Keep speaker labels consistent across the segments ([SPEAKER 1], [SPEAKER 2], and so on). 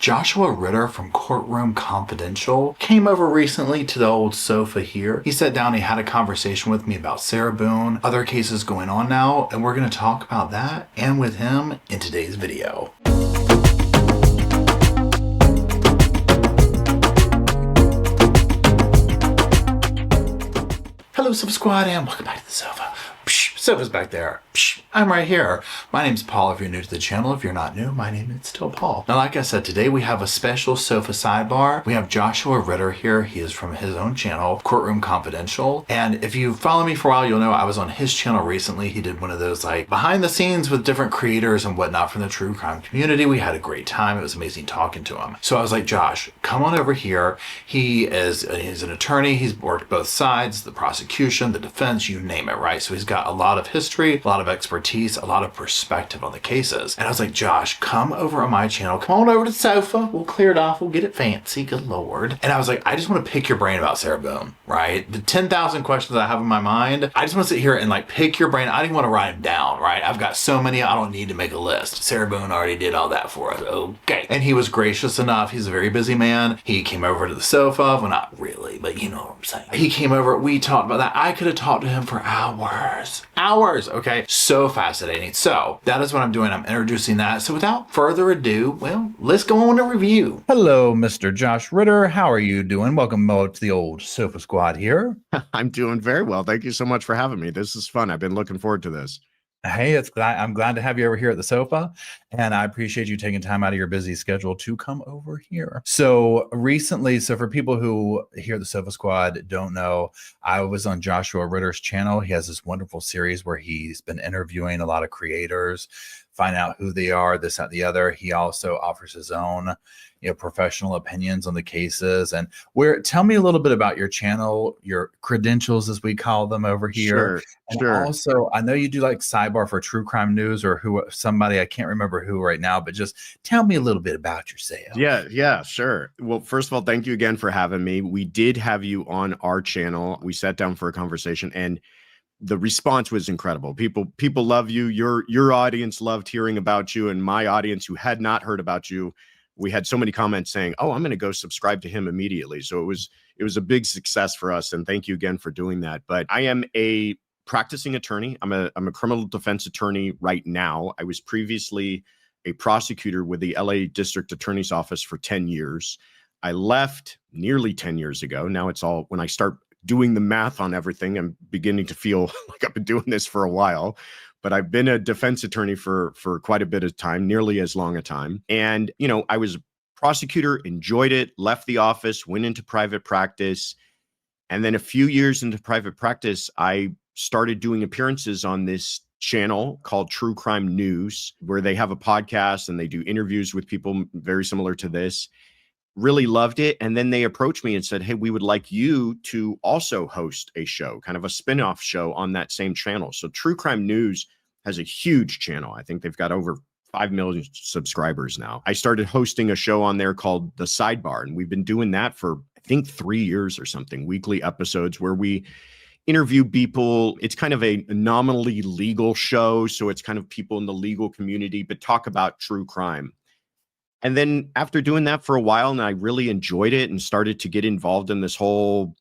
[SPEAKER 1] Joshua Ritter from Courtroom Confidential came over recently to the old sofa here. He sat down, he had a conversation with me about Sarah Boone, other cases going on now, and we're going to talk about that and with him in today's video. Hello, Sub Squad, and welcome back to the sofa. Sofa's back there. I'm right here. My name's Paul if you're new to the channel. If you're not new, my name is still Paul. Now, like I said, today we have a special sofa sidebar. We have Joshua Ritter here. He is from his own channel, Courtroom Confidential. And if you follow me for a while, you'll know I was on his channel recently. He did one of those like behind the scenes with different creators and whatnot from the true crime community. We had a great time. It was amazing talking to him. So I was like, Josh, come on over here. He's an attorney. He's worked both sides, the prosecution, the defense, you name it, right? So he's got a lot of history, a lot of expertise, a lot of perspective on the cases. And I was like, Josh, come over on my channel. Come on over to the sofa. We'll clear it off. We'll get it fancy. Good Lord. And I was like, I just want to pick your brain about Sarah Boone, right? The 10,000 questions I have in my mind, I just want to sit here and like pick your brain. I didn't want to write them down, right? I've got so many, I don't need to make a list. Sarah Boone already did all that for us. Okay. And he was gracious enough. He's a very busy man. He came over to the sofa. Well, not really, but you know what I'm saying. He came over. We talked about that. I could have talked to him for hours. Okay. So fascinating. So that is what I'm doing. I'm introducing that. So without further ado, well, let's go on to review. Hello, Mr. Josh Ritter. How are you doing? Welcome to the old sofa squad here.
[SPEAKER 2] I'm doing very well. Thank you so much for having me. This is fun. I've been looking forward to this.
[SPEAKER 1] Hey, I'm glad to have you over here at the sofa, and I appreciate you taking time out of your busy schedule to come over here. So recently, for people who hear the Sofa Squad don't know, I was on Joshua Ritter's channel. He has this wonderful series where he's been interviewing a lot of creators, find out who they are, this, that, the other. He also offers his own, professional opinions on the cases. And tell me a little bit about your channel, your credentials, as we call them over here.
[SPEAKER 2] Sure.
[SPEAKER 1] Also, I know you do like Sidebar for true crime news or somebody, I can't remember who right now, but just tell me a little bit about yourself.
[SPEAKER 2] Yeah, sure. Well, first of all, thank you again for having me. We did have you on our channel. We sat down for a conversation and the response was incredible. People love you. Your audience loved hearing about you, and my audience who had not heard about you, we had so many comments saying, "Oh, I'm going to go subscribe to him immediately." So it was a big success for us, and thank you again for doing that. But I am a practicing attorney. I'm a criminal defense attorney right now. I was previously a prosecutor with the LA District Attorney's Office for 10 years. I left nearly 10 years ago. Now it's all, when I start doing the math on everything, I'm beginning to feel like I've been doing this for a while. But I've been a defense attorney for quite a bit of time, nearly as long a time. And, I was a prosecutor, enjoyed it, left the office, went into private practice. And then a few years into private practice, I started doing appearances on this channel called True Crime News, where they have a podcast and they do interviews with people very similar to this. Really loved it. And then they approached me and said, "Hey, we would like you to also host a show, kind of a spin-off show on that same channel." So True Crime News has a huge channel. I think they've got over 5 million subscribers now. I started hosting a show on there called The Sidebar, and we've been doing that for, I think, 3 years or something, weekly episodes where we interview people. It's kind of a nominally legal show, so it's kind of people in the legal community, but talk about true crime. And then after doing that for a while, and I really enjoyed it and started to get involved in this whole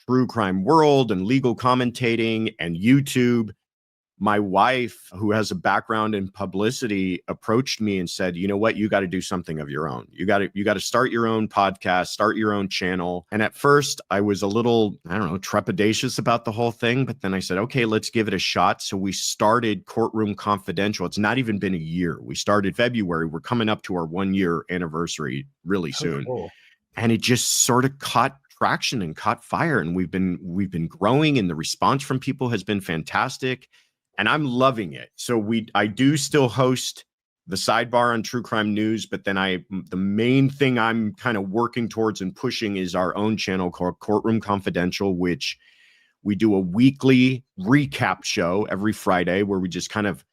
[SPEAKER 2] true crime world and legal commentating and YouTube, my wife, who has a background in publicity, approached me and said, "You know what? You got to do something of your own. You got to start your own podcast, start your own channel." And at first I was a little, trepidatious about the whole thing. But then I said, okay, let's give it a shot. So we started Courtroom Confidential. It's not even been a year. We started February. We're coming up to our 1-year anniversary really soon.
[SPEAKER 1] Cool. And
[SPEAKER 2] it just sort of caught traction and caught fire. And we've been growing, and the response from people has been fantastic. And I'm loving it. So I do still host the Sidebar on True Crime News, but then the main thing I'm kind of working towards and pushing is our own channel called Courtroom Confidential, which we do a weekly recap show every Friday where we just kind of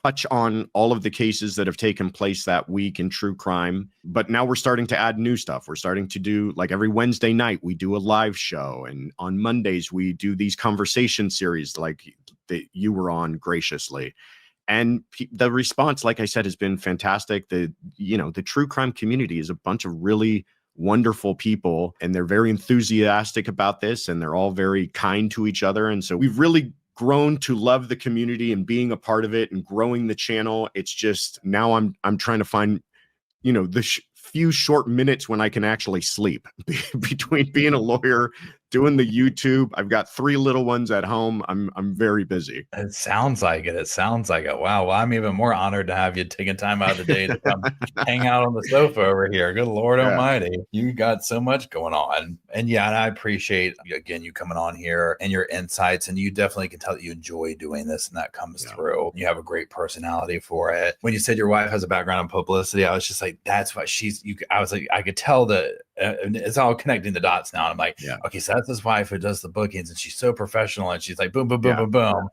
[SPEAKER 2] touch on all of the cases that have taken place that week in true crime. But now we're starting to add new stuff. We're starting to do, like, every Wednesday night, we do a live show. And on Mondays, we do these conversation series like that you were on graciously. And the response, like I said, has been fantastic. The true crime community is a bunch of really wonderful people, and they're very enthusiastic about this, and they're all very kind to each other. And so we've really grown to love the community and being a part of it and growing the channel. It's just now I'm trying to find, the few short minutes when I can actually sleep between being a lawyer, doing the YouTube. I've got 3 little ones at home. I'm very busy.
[SPEAKER 1] It sounds like it. It sounds like it. Wow. Well, I'm even more honored to have you taking time out of the day to come hang out on the sofa over here. Good Lord Almighty. You got so much going on. And yeah, and I appreciate, again, you coming on here and your insights. And you definitely can tell that you enjoy doing this, and that comes through. You have a great personality for it. When you said your wife has a background in publicity, I was just like, that's what I was like, I could tell that it's all connecting the dots now. And I'm like, okay, so that's his wife who does the bookings, and she's so professional, and she's like, boom, boom, boom, boom, boom.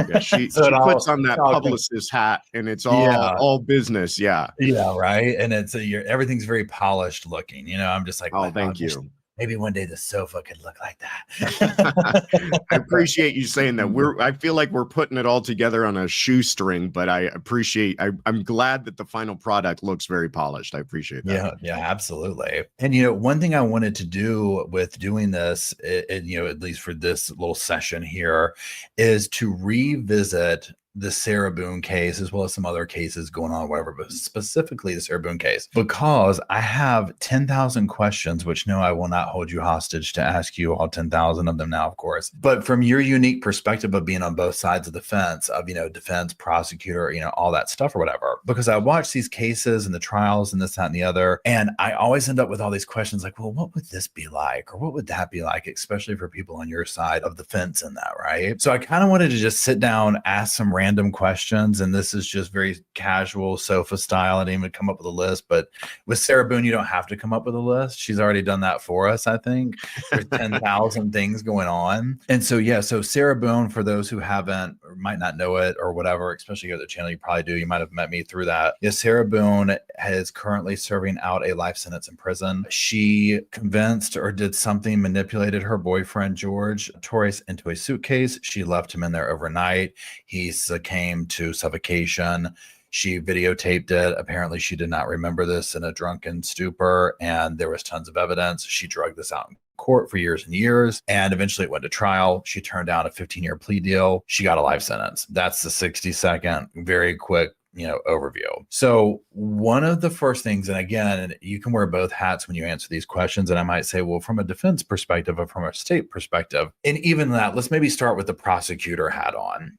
[SPEAKER 2] Yeah, she puts on that publicist hat, and it's all business. Yeah,
[SPEAKER 1] right. And it's everything's very polished looking. I'm just like,
[SPEAKER 2] oh, thank you.
[SPEAKER 1] Maybe one day the sofa could look like that.
[SPEAKER 2] I appreciate you saying that. I feel like we're putting it all together on a shoestring, but I'm glad that the final product looks very polished. I appreciate that.
[SPEAKER 1] Yeah, absolutely. And one thing I wanted to do with doing this, at least for this little session here, is to revisit the Sarah Boone case, as well as some other cases going on, whatever, but specifically the Sarah Boone case, because I have 10,000 questions, which no, I will not hold you hostage to ask you all 10,000 of them now, of course. But from your unique perspective of being on both sides of the fence, of, defense, prosecutor, all that stuff or whatever, because I watch these cases and the trials and this, that, and the other, and I always end up with all these questions like, well, what would this be like? Or what would that be like? Especially for people on your side of the fence in that, right? So I kind of wanted to just sit down, ask some random questions, and this is just very casual sofa style. I didn't even come up with a list, but with Sarah Boone, you don't have to come up with a list. She's already done that for us. I think there's 10,000 things going on. And so, so Sarah Boone, for those who haven't or might not know it or whatever, especially here at the channel, you probably do. You might have met me through that. Yeah, Sarah Boone is currently serving out a life sentence in prison. She convinced or did something, manipulated her boyfriend, George Torres, into a suitcase. She left him in there overnight. He succumbed to suffocation. She videotaped it. Apparently, she did not remember this in a drunken stupor, and there was tons of evidence. She drugged this out in court for years and years, and eventually it went to trial. She turned down a 15-year plea deal. She got a life sentence. That's the 60-second, very quick overview. So one of the first things, and again, you can wear both hats when you answer these questions, and I might say, well, from a defense perspective or from a state perspective, and even that, let's maybe start with the prosecutor hat on.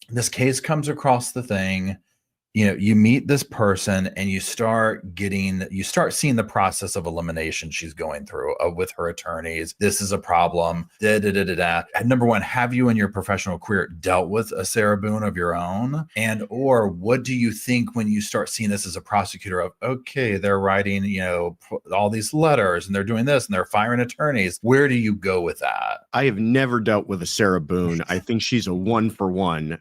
[SPEAKER 1] This case comes across the thing. You meet this person and you start seeing the process of elimination she's going through with her attorneys. This is a problem. Number one, have you in your professional career dealt with a Sarah Boone of your own? And or what do you think when you start seeing this as a prosecutor of, okay, they're writing, all these letters and they're doing this and they're firing attorneys. Where do you go with that?
[SPEAKER 2] I have never dealt with a Sarah Boone. I think she's a 1-for-1.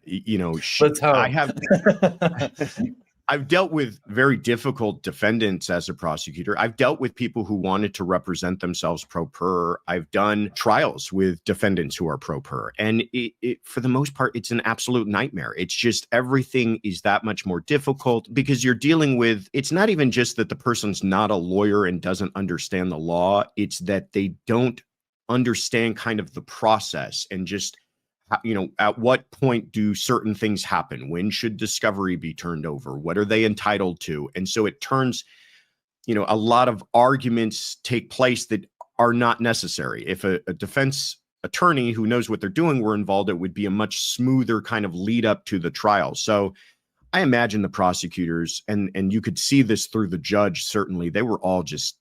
[SPEAKER 1] Let's hope.
[SPEAKER 2] I've dealt with very difficult defendants as a prosecutor. I've dealt with people who wanted to represent themselves pro per. I've done trials with defendants who are pro per. And for the most part, it's an absolute nightmare. It's just everything is that much more difficult because you're dealing with, it's not even just that the person's not a lawyer and doesn't understand the law. It's that they don't understand kind of the process and just at what point do certain things happen? When should discovery be turned over? What are they entitled to? And so it turns, a lot of arguments take place that are not necessary. If a defense attorney who knows what they're doing were involved, it would be a much smoother kind of lead up to the trial. So I imagine the prosecutors, and you could see this through the judge, certainly, they were all just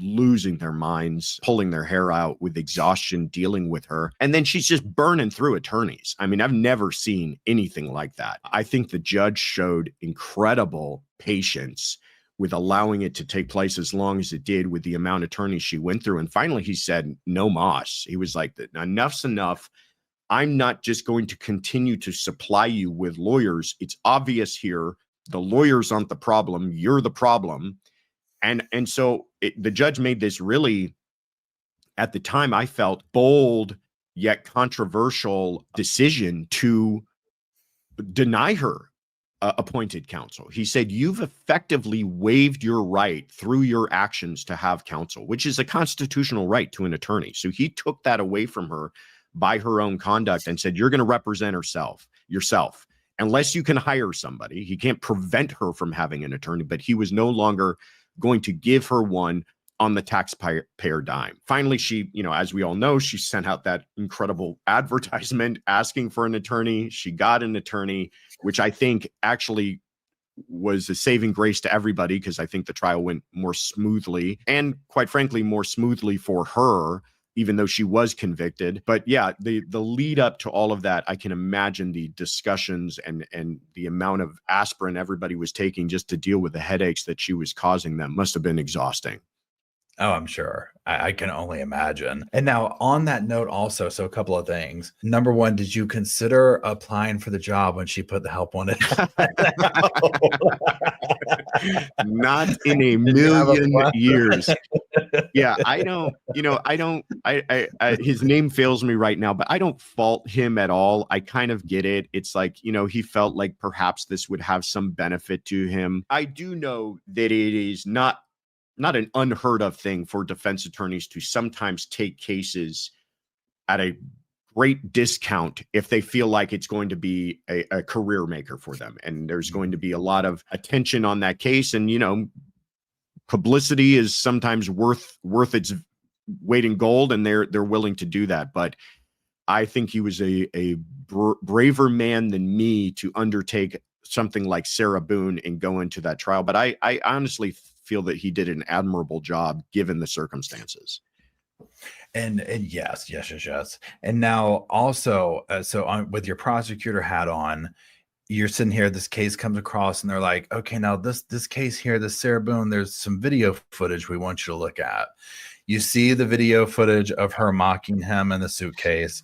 [SPEAKER 2] losing their minds, pulling their hair out with exhaustion, dealing with her. And then she's just burning through attorneys. I mean, I've never seen anything like that. I think the judge showed incredible patience with allowing it to take place as long as it did with the amount of attorneys she went through. And finally, he said, no mas. He was like, enough's enough. I'm not just going to continue to supply you with lawyers. It's obvious here. The lawyers aren't the problem. You're the problem. And so the judge made this really, at the time, I felt bold yet controversial decision to deny her appointed counsel. He said, you've effectively waived your right through your actions to have counsel, which is a constitutional right to an attorney. So he took that away from her by her own conduct and said, you're going to represent yourself, unless you can hire somebody. He can't prevent her from having an attorney, but he was no longer going to give her one on the taxpayer dime. Finally, she, as we all know, she sent out that incredible advertisement asking for an attorney. She got an attorney, which I think actually was a saving grace to everybody, because I think the trial went more smoothly, and quite frankly, more smoothly for her, even though she was convicted. But yeah, the lead up to all of that, I can imagine the discussions and the amount of aspirin everybody was taking just to deal with the headaches that she was causing them must have been exhausting.
[SPEAKER 1] Oh, I'm sure. I can only imagine. And now on that note also, so a couple of things. Number one, did you consider applying for the job when she put the help wanted?
[SPEAKER 2] Not in a million years. Yeah, I don't, his name fails me right now, but I don't fault him at all. I kind of get it. It's like, he felt like perhaps this would have some benefit to him. I do know that it is not an unheard of thing for defense attorneys to sometimes take cases at a great discount if they feel like it's going to be a career maker for them. And there's going to be a lot of attention on that case. And, publicity is sometimes worth its weight in gold, and they're willing to do that. But I think he was a braver man than me to undertake something like Sarah Boone and go into that trial. But I honestly feel that he did an admirable job given the circumstances.
[SPEAKER 1] And yes. And now also, with your prosecutor hat on, you're sitting here, this case comes across and they're like, okay, now this case here, this Sarah Boone, there's some video footage we want you to look at. You see the video footage of her mocking him in the suitcase,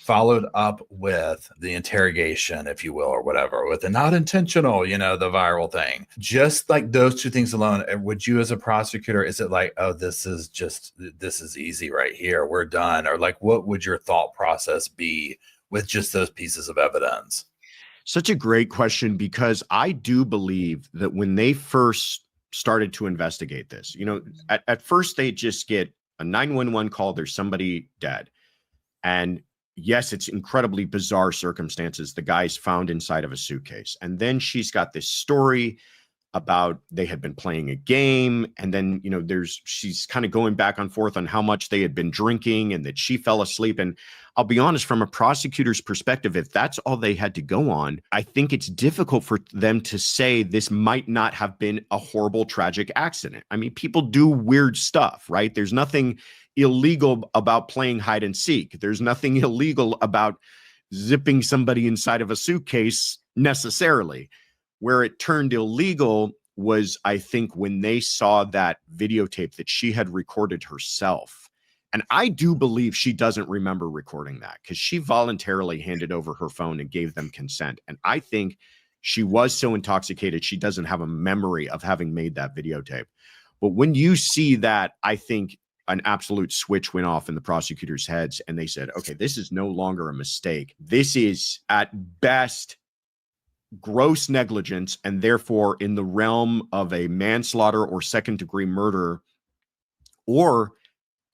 [SPEAKER 1] followed up with the interrogation, if you will, or whatever, with the not intentional, the viral thing. Just like those two things alone, would you as a prosecutor, is it like, oh, this is easy right here, we're done? Or like, what would your thought process be with just those pieces of evidence?
[SPEAKER 2] Such a great question, because I do believe that when they first started to investigate this, at first they just get a 911 call, there's somebody dead. And yes, it's incredibly bizarre circumstances. The guy's found inside of a suitcase. And then she's got this story about they had been playing a game. And then, she's kind of going back and forth on how much they had been drinking and that she fell asleep. And I'll be honest, from a prosecutor's perspective, if that's all they had to go on, I think it's difficult for them to say this might not have been a horrible, tragic accident. I mean, people do weird stuff, right? There's nothing illegal about playing hide and seek. There's nothing illegal about zipping somebody inside of a suitcase necessarily. Where it turned illegal was, I think, when they saw that videotape that she had recorded herself. And I do believe she doesn't remember recording that, because she voluntarily handed over her phone and gave them consent. And I think she was so intoxicated, she doesn't have a memory of having made that videotape. But when you see that, I think an absolute switch went off in the prosecutors' heads, and they said, okay, this is no longer a mistake. This is at best gross negligence, and therefore in the realm of a manslaughter or second-degree murder, or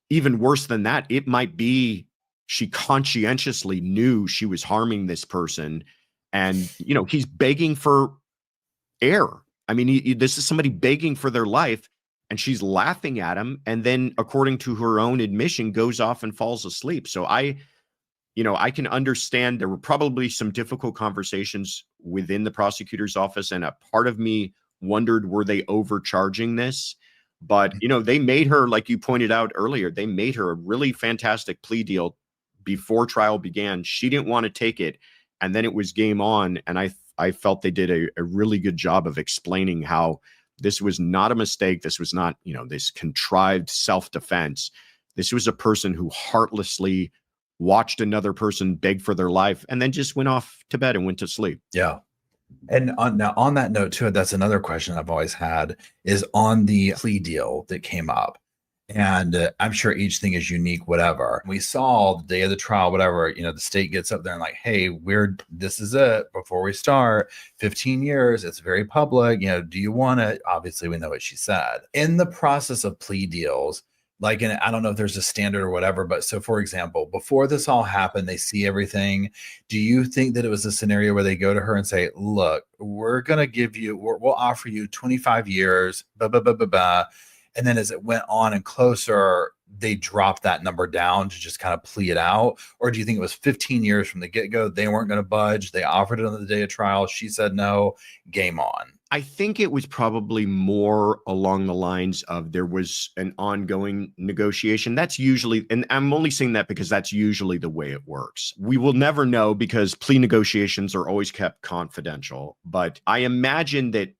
[SPEAKER 2] even worse than that, it might be she conscientiously knew she was harming this person, and he's begging for air. I mean, this is somebody begging for their life, and she's laughing at him, and then, according to her own admission, goes off and falls asleep. So I can understand there were probably some difficult conversations within the prosecutor's office, and a part of me wondered, were they overcharging this? But, they made her, like you pointed out earlier, they made her a really fantastic plea deal before trial began. She didn't want to take it, and then it was game on. And I felt they did a really good job of explaining how this was not a mistake. This was not, this contrived self-defense. This was a person who heartlessly watched another person beg for their life and then just went off to bed and went to sleep.
[SPEAKER 1] Yeah. And on that note too, that's another question I've always had, is on the plea deal that came up. And I'm sure each thing is unique, whatever. We saw the day of the trial, whatever, the state gets up there and like, hey, this is it before we start. 15 years, it's very public. Do you want it? Obviously, we know what she said. In the process of plea deals, like, and I don't know if there's a standard or whatever, but so for example, before this all happened, they see everything. Do you think that it was a scenario where they go to her and say, look, we'll offer you 25 years, blah, blah, blah, blah, blah. And then as it went on and closer, they dropped that number down to just kind of plea it out? Or do you think it was 15 years from the get-go? They weren't going to budge. They offered it on the day of trial. She said no, game on.
[SPEAKER 2] I think it was probably more along the lines of there was an ongoing negotiation. That's usually, and I'm only saying that because that's usually the way it works. We will never know because plea negotiations are always kept confidential. But I imagine that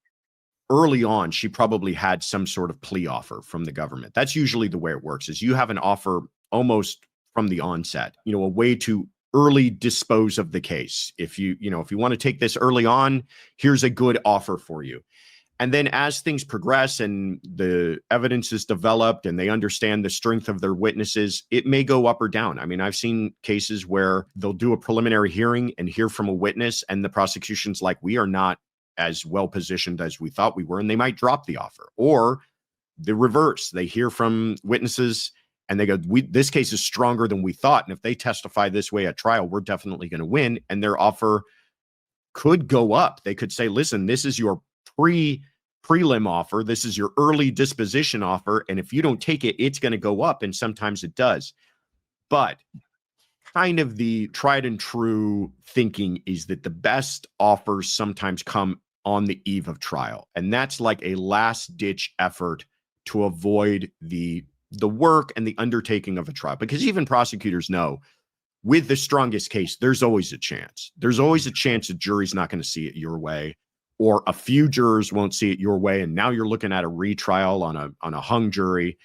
[SPEAKER 2] early on, she probably had some sort of plea offer from the government. That's usually the way it works, is you have an offer almost from the onset, a way to early dispose of the case. If you want to take this early on, here's a good offer for you. And then as things progress and the evidence is developed and they understand the strength of their witnesses, it may go up or down. I mean, I've seen cases where they'll do a preliminary hearing and hear from a witness and the prosecution's like, we are not as well positioned as we thought we were, and they might drop the offer. Or the reverse, they hear from witnesses and they go, this case is stronger than we thought, and if they testify this way at trial, we're definitely going to win. And their offer could go up. They could say, listen, this is your prelim offer, this is your early disposition offer, and if you don't take it, it's going to go up. And sometimes it does. But kind of the tried and true thinking is that the best offers sometimes come on the eve of trial. And that's like a last ditch effort to avoid the work and the undertaking of a trial. Because even prosecutors know with the strongest case, there's always a chance. There's always a chance a jury's not going to see it your way, or a few jurors won't see it your way. And now you're looking at a retrial on a hung jury.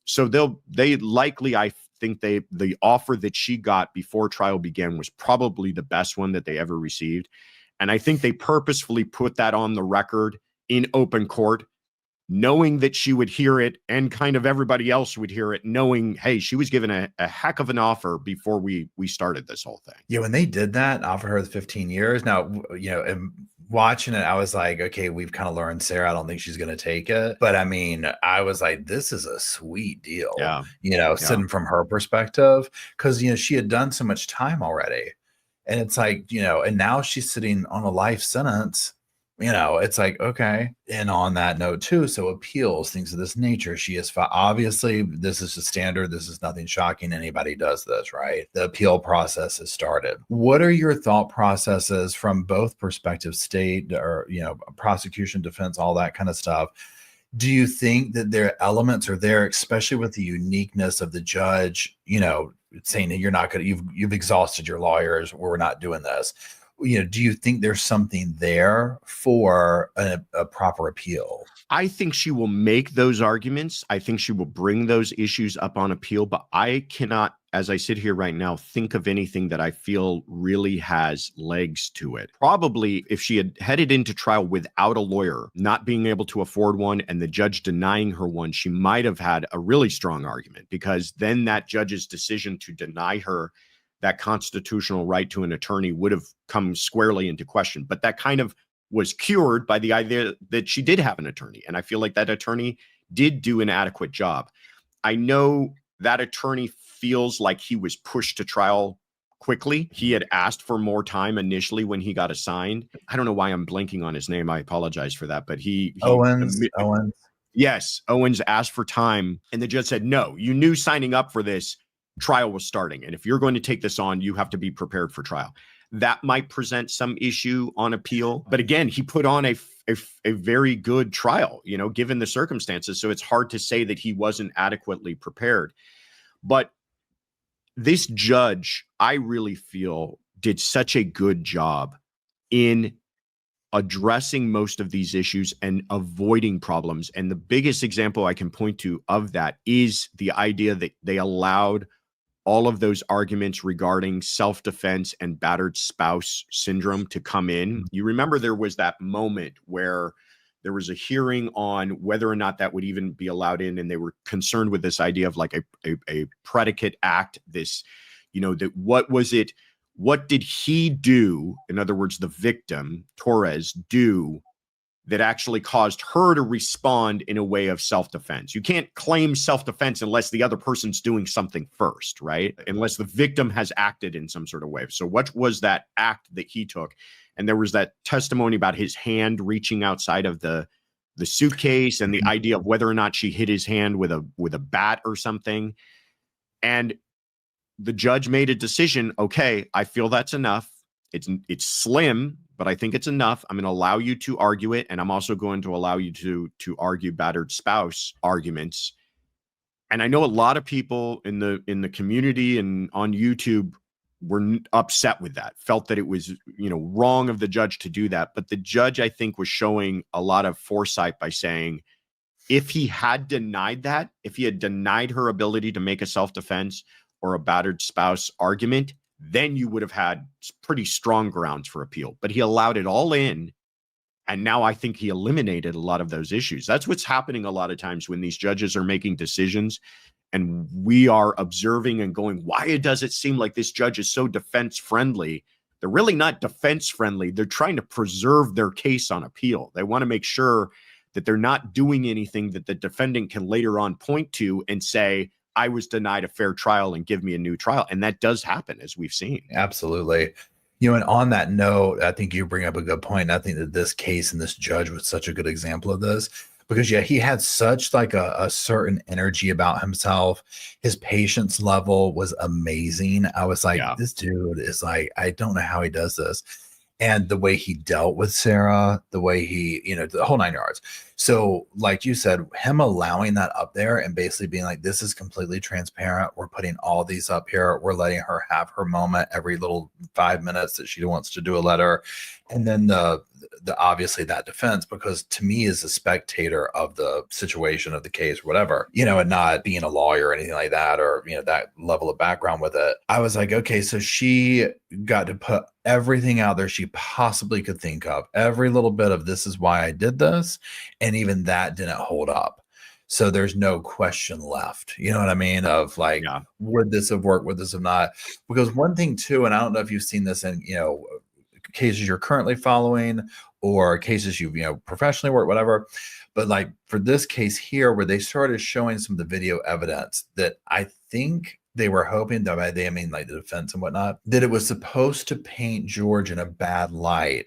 [SPEAKER 2] So they likely, I think the offer that she got before trial began was probably the best one that they ever received. And I think they purposefully put that on the record in open court, knowing that she would hear it and kind of everybody else would hear it, knowing, hey, she was given a heck of an offer before we started this whole thing.
[SPEAKER 1] Yeah, when they did that, offer her the 15 years. Now, watching it, I was like, okay, we've kind of learned Sarah. I don't think she's going to take it. But I mean, I was like, this is a sweet deal, sitting from her perspective, because, she had done so much time already. And it's like, and now she's sitting on a life sentence. It's like, okay. And on that note too, so appeals, things of this nature, she is obviously, this is a standard. This is nothing shocking. Anybody does this, right? The appeal process has started. What are your thought processes from both perspectives, state or, prosecution, defense, all that kind of stuff? Do you think that their elements are there, especially with the uniqueness of the judge, saying that you're not going to, you've exhausted your lawyers, we're not doing this? Do you think there's something there for a proper appeal?
[SPEAKER 2] I think she will make those arguments. I think she will bring those issues up on appeal, but I cannot, as I sit here right now, think of anything that I feel really has legs to it. Probably if she had headed into trial without a lawyer, not being able to afford one, and the judge denying her one, she might have had a really strong argument, because then that judge's decision to deny her that constitutional right to an attorney would have come squarely into question. But that kind of was cured by the idea that she did have an attorney. And I feel like that attorney did do an adequate job. I know that attorney feels like he was pushed to trial quickly. He had asked for more time initially when he got assigned. I don't know why I'm blanking on his name. I apologize for that. But
[SPEAKER 1] Owens.
[SPEAKER 2] Yes, Owens asked for time. And the judge said, no, you knew signing up for this, trial was starting. And if you're going to take this on, you have to be prepared for trial. That might present some issue on appeal. But again, he put on a very good trial, given the circumstances. So it's hard to say that he wasn't adequately prepared. But this judge, I really feel, did such a good job in addressing most of these issues and avoiding problems. And the biggest example I can point to of that is the idea that they allowed all of those arguments regarding self-defense and battered spouse syndrome to come in. You remember there was that moment where There was a hearing on whether or not that would even be allowed in. And they were concerned with this idea of like a predicate act, this, that what was it? What did he do? In other words, the victim, Torres, do that actually caused her to respond in a way of self-defense? You can't claim self-defense unless the other person's doing something first, right? Unless the victim has acted in some sort of way. So what was that act that he took? And there was that testimony about his hand reaching outside of the suitcase, and the idea of whether or not she hit his hand with a bat or something. And the judge made a decision. Okay, I feel that's enough. It's slim, but I think it's enough. I'm going to allow you to argue it, and I'm also going to allow you to argue battered spouse arguments. And I know a lot of people in the community and on YouTube were upset with that, felt that it was, wrong of the judge to do that. But the judge, I think, was showing a lot of foresight by saying, if he had denied that, if he had denied her ability to make a self-defense or a battered spouse argument, then you would have had pretty strong grounds for appeal. But he allowed it all in. And now I think he eliminated a lot of those issues. That's what's happening a lot of times when these judges are making decisions and we are observing and going, why does it seem like this judge is so defense friendly? They're really not defense friendly. They're trying to preserve their case on appeal. They want to make sure that they're not doing anything that the defendant can later on point to and say, I was denied a fair trial and give me a new trial. And that does happen, as we've seen.
[SPEAKER 1] Absolutely. And on that note, I think you bring up a good point. I think that this case and this judge was such a good example of this because, he had such like a certain energy about himself. His patience level was amazing. I was like, This dude is like, I don't know how he does this. And the way he dealt with Sarah, the way he, the whole 9 yards. So like you said, him allowing that up there and basically being like, this is completely transparent. We're putting all these up here. We're letting her have her moment every little 5 minutes that she wants to do a letter. And then the obviously that defense, because to me as a spectator of the situation of the case, whatever, and not being a lawyer or anything like that, or, that level of background with it. I was like, okay, so she got to put everything out there she possibly could think of, every little bit of this is why I did this. And even that didn't hold up. So there's no question left. You know what I mean? Of like, would this have worked? Would this have not? Because one thing too, and I don't know if you've seen this in, cases you're currently following or cases you've, professionally worked, whatever. But like for this case here, where they started showing some of the video evidence that I think they were hoping that by they, I mean like the defense and whatnot, that it was supposed to paint George in a bad light.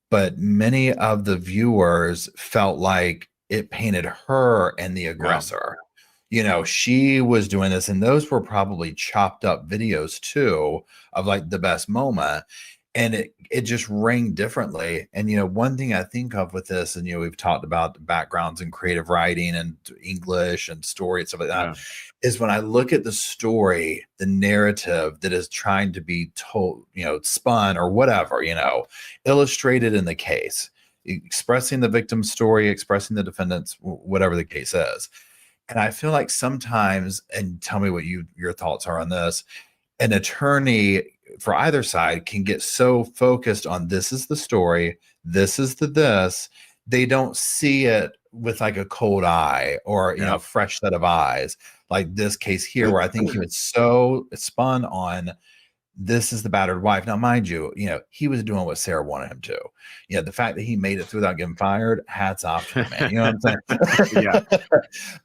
[SPEAKER 1] But many of the viewers felt like it painted her and the aggressor. She was doing this, and those were probably chopped up videos too of like the best moment. And it just rang differently. And, one thing I think of with this, and, we've talked about the backgrounds in creative writing and English and story and stuff like that, is when I look at the story, the narrative that is trying to be told, spun or whatever, illustrated in the case, expressing the victim's story, expressing the defendant's, whatever the case is. And I feel like sometimes, and tell me what your thoughts are on this, an attorney for either side can get so focused on this is the story, this is this, they don't see it with like a cold eye or, a fresh set of eyes. Like this case here, where I think he was so spun on this is the battered wife. Now, mind you, he was doing what Sarah wanted him to. The fact that he made it through without getting fired, hats off to the man. You know what I'm saying?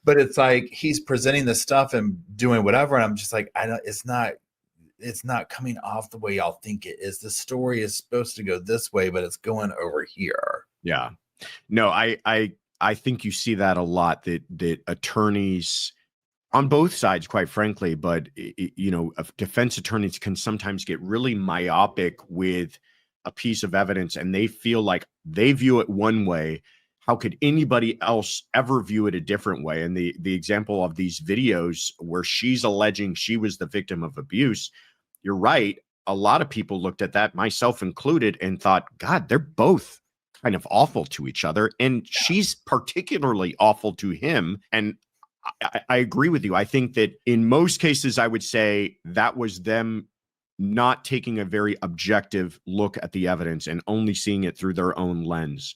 [SPEAKER 1] But it's like he's presenting this stuff and doing whatever. And I'm just like, it's not coming off the way y'all think it is. The story is supposed to go this way, but it's going over here.
[SPEAKER 2] Yeah. No, I think you see that a lot, that attorneys on both sides, quite frankly, but defense attorneys can sometimes get really myopic with a piece of evidence and they feel like they view it one way. How could anybody else ever view it a different way? And the example of these videos where she's alleging she was the victim of abuse, you're right. A lot of people looked at that, myself included, and thought, God, they're both kind of awful to each other. And she's particularly awful to him. And I agree with you. I think that in most cases, I would say that was them not taking a very objective look at the evidence and only seeing it through their own lens.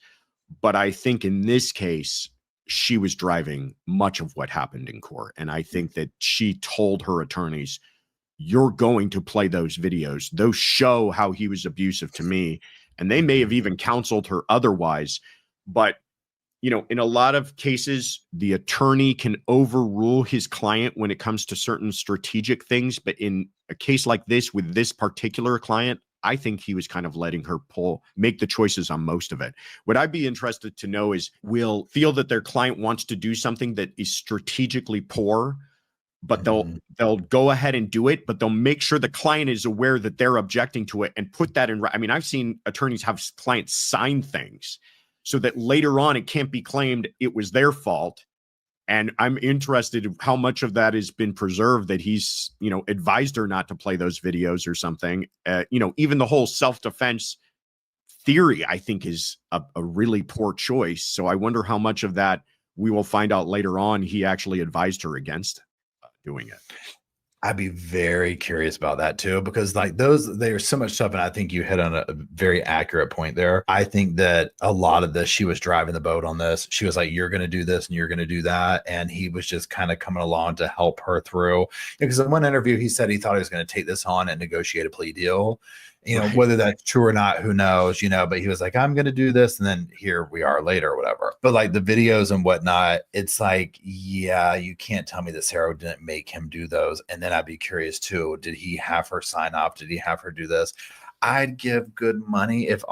[SPEAKER 2] But I think in this case, she was driving much of what happened in court. And I think that she told her attorneys, you're going to play those videos. Those show how he was abusive to me. And they may have even counseled her otherwise. But, you know, in a lot of cases, the attorney can overrule his client when it comes to certain strategic things. But in a case like this, with this particular client, I think he was kind of letting her make the choices on most of it. What I'd be interested to know is, will feel that their client wants to do something that is strategically poor, but they'll go ahead and do it, but they'll make sure the client is aware that they're objecting to it and put that in. I mean, I've seen attorneys have clients sign things so that later on it can't be claimed it was their fault. And I'm interested in how much of that has been preserved, that he's, you know, advised her not to play those videos or something. You know, even the whole self-defense theory, I think, is a really poor choice. So I wonder how much of that we will find out later on he actually advised her against doing it.
[SPEAKER 1] I'd be very curious about that too, because like there's so much stuff. And I think you hit on a very accurate point there. I think that a lot of this, she was driving the boat on this. She was like, you're going to do this and you're going to do that. And he was just kind of coming along to help her through. Because in one interview, he said he thought he was going to take this on and negotiate a plea deal. You know, whether that's true or not, who knows, you know, but he was like, I'm going to do this. And then here we are later or whatever. But like the videos and whatnot, it's like, yeah, you can't tell me that Sarah didn't make him do those. And then I'd be curious too. Did he have her sign off? Did he have her do this? I'd give good money if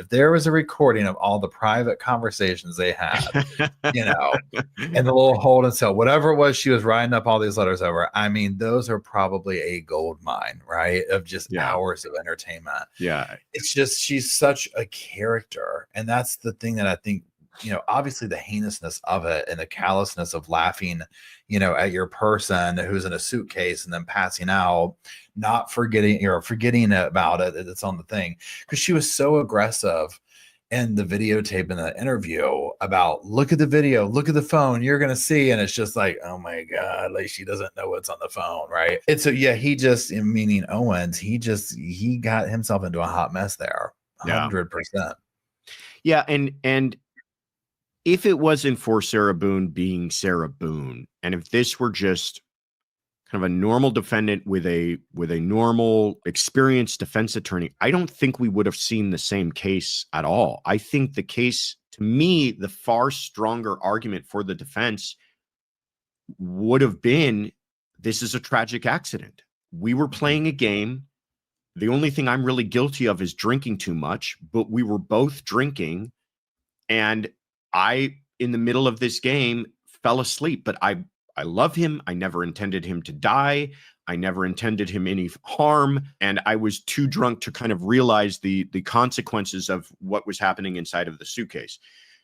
[SPEAKER 1] there was a recording of all the private conversations they had, you know, and the little hold and sell, whatever it was she was writing up all these letters over. I mean, those are probably a gold mine, right? Of just hours of entertainment.
[SPEAKER 2] Yeah.
[SPEAKER 1] It's just, she's such a character. And that's the thing that I think, you know, obviously the heinousness of it and the callousness of laughing, you know, at your person who's in a suitcase and then passing out, not forgetting or forgetting about it. It's on the thing. Because she was so aggressive in the videotape in the interview about, look at the video, look at the phone, you're going to see. And it's just like, oh my God, like she doesn't know what's on the phone. Right. And so, yeah, he just, meaning Owens, he got himself into a hot mess there. 100%.
[SPEAKER 2] Yeah. And if it wasn't for Sarah Boone being Sarah Boone, and if this were just kind of a normal defendant with a normal experienced defense attorney, I don't think we would have seen the same case at all. I think the case, to me, the far stronger argument for the defense would have been, this is a tragic accident. We were playing a game. The only thing I'm really guilty of is drinking too much, but we were both drinking. And I, in the middle of this game, fell asleep, but I love him. I never intended him to die. I never intended him any harm. And I was too drunk to kind of realize the consequences of what was happening inside of the suitcase.